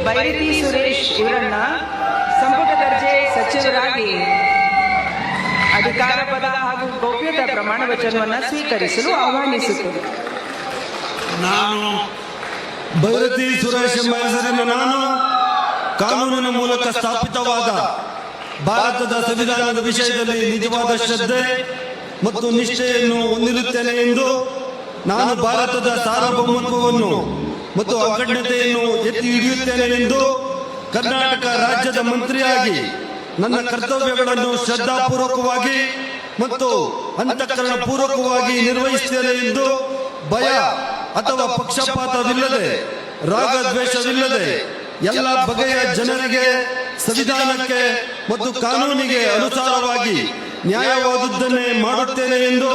ಬೈರತಿ ಸುರೇಶ್ ಇವರನ್ನ ಸಂಪುಟ ದರ್ಜೆ ಸಚಿವರಾಗಿ ಅಧಿಕಾರ ಪದ ಹಾಗೂ ಗೌಪ್ಯತಾ ಪ್ರಮಾಣ ವಚನವನ್ನು ಸ್ವೀಕರಿಸಲು ಆಹ್ವಾನಿಸುತ್ತೇನೆ. ನಾನು ಬೈರತಿ ಸುರೇಶ್ ಎಂಬ ಹೆಸರಿನ ನಾನು ಕಾನೂನಿನ ಮೂಲಕ ಸ್ಥಾಪಿತವಾದ ಭಾರತದ ಸಂವಿಧಾನದ ವಿಷಯದಲ್ಲಿ ನಿಜವಾದ ಶ್ರದ್ಧೆ ಮತ್ತು ನಿಷ್ಠೆಯನ್ನು ಹೊಂದಿರುತ್ತೇನೆ ಎಂದು ನಾನು ಭಾರತದ ಸಾರ್ವಭೌಮತ್ವವನ್ನು ಮತ್ತು ಅಖಂಡತೆಯನ್ನು ಎತ್ತಿ ಹಿಡಿಯುತ್ತೇನೆ ಎಂದು ಕರ್ನಾಟಕ ರಾಜ್ಯದ ಮಂತ್ರಿಯಾಗಿ ನನ್ನ ಕರ್ತವ್ಯಗಳನ್ನು ಶ್ರದ್ಧಾಪೂರ್ವಕವಾಗಿ ಮತ್ತು ಅಂತಃಕರಣ ಪೂರ್ವಕವಾಗಿ ನಿರ್ವಹಿಸುತ್ತೇನೆ ಎಂದು ಭಯ ಅಥವಾ ಪಕ್ಷಪಾತವಿಲ್ಲದೆ ರಾಗದ್ವೇಷವಿಲ್ಲದೆ ಎಲ್ಲ ಬಗೆಯ ಜನರಿಗೆ ಸಂವಿಧಾನಕ್ಕೆ ಮತ್ತು ಕಾನೂನಿಗೆ ಅನುಸಾರವಾಗಿ ನ್ಯಾಯವಾದುದನ್ನೇ ಮಾಡುತ್ತೇನೆ ಎಂದು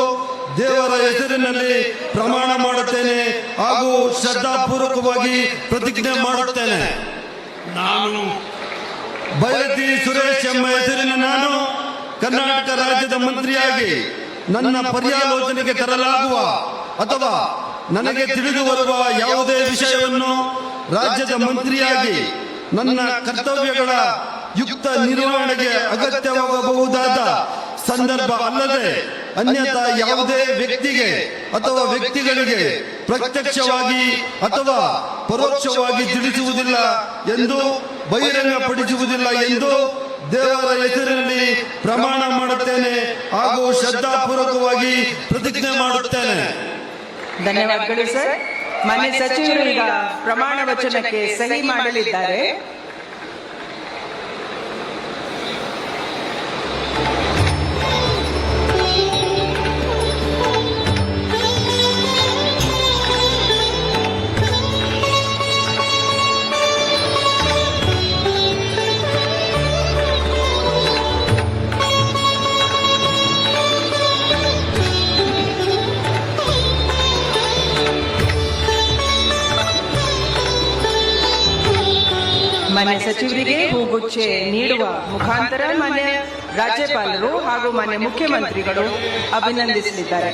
ದೇವರ ಹೆಸರಿನಲ್ಲಿ ಪ್ರಮಾಣ ಮಾಡುತ್ತೇನೆ ಹಾಗೂ ಶ್ರದ್ಧಾಪೂರ್ವಕವಾಗಿ ಪ್ರತಿಜ್ಞೆ ಮಾಡುತ್ತೇನೆ. ನಾನು ಬೈರತಿ ಸುರೇಶ್ ಎಂಬ ಹೆಸರಿನ ನಾನು ಕರ್ನಾಟಕ ರಾಜ್ಯದ ಮಂತ್ರಿಯಾಗಿ ನನ್ನ ಪರ್ಯಾಲೋಚನೆಗೆ ತರಲಾಗುವ ಅಥವಾ ನನಗೆ ತಿಳಿದು ಬರುವ ಯಾವುದೇ ವಿಷಯವನ್ನು ರಾಜ್ಯದ ಮಂತ್ರಿಯಾಗಿ ನನ್ನ ಕರ್ತವ್ಯಗಳ ಯುಕ್ತ ನಿರ್ವಹಣೆಗೆ ಅಗತ್ಯವಾಗಬಹುದಾದ ಸಂದರ್ಭ ಅಲ್ಲದೆ ಅನ್ಯಥಾ ಯಾವುದೇ ವ್ಯಕ್ತಿಗೆ ಅಥವಾ ವ್ಯಕ್ತಿಗಳಿಗೆ ಪ್ರತ್ಯಕ್ಷವಾಗಿ ಅಥವಾ ಪರೋಕ್ಷವಾಗಿ ತಿಳಿಸುವುದಿಲ್ಲ ಎಂದು ಬಹಿರಂಗಪಡಿಸುವುದಿಲ್ಲ ಎಂದು ದೇವರ ಹೆಸರಿನಲ್ಲಿ ಪ್ರಮಾಣ ಮಾಡುತ್ತೇನೆ ಹಾಗೂ ಶ್ರದ್ಧಾಪೂರ್ವಕವಾಗಿ ಪ್ರತಿಜ್ಞೆ ಮಾಡುತ್ತೇನೆ. ಧನ್ಯವಾದಗಳು ಸರ್. ಮಾನ್ಯ ಸಚಿವರು ಈಗ ಪ್ರಮಾಣ ವಚನಕ್ಕೆ ಸಹಿ ಮಾಡಲಿದ್ದಾರೆ. ಮಾನ್ಯ ಸಚಿವರಿಗೆ ಹೂಗುಚ್ಚೆ ನೀಡುವ ಮುಖಾಂತರ ಮಾನ್ಯ ರಾಜ್ಯಪಾಲರು ಹಾಗೂ ಮಾನ್ಯ ಮುಖ್ಯಮಂತ್ರಿಗಳು ಅಭಿನಂದಿಸಲಿದ್ದಾರೆ.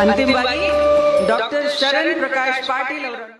ಅಂತಿಮವಾಗಿ ಡಾಕ್ಟರ್ ಶರಣ್ ಪ್ರಕಾಶ್ ಪಾಟೀಲ್ ಅವರನ್ನು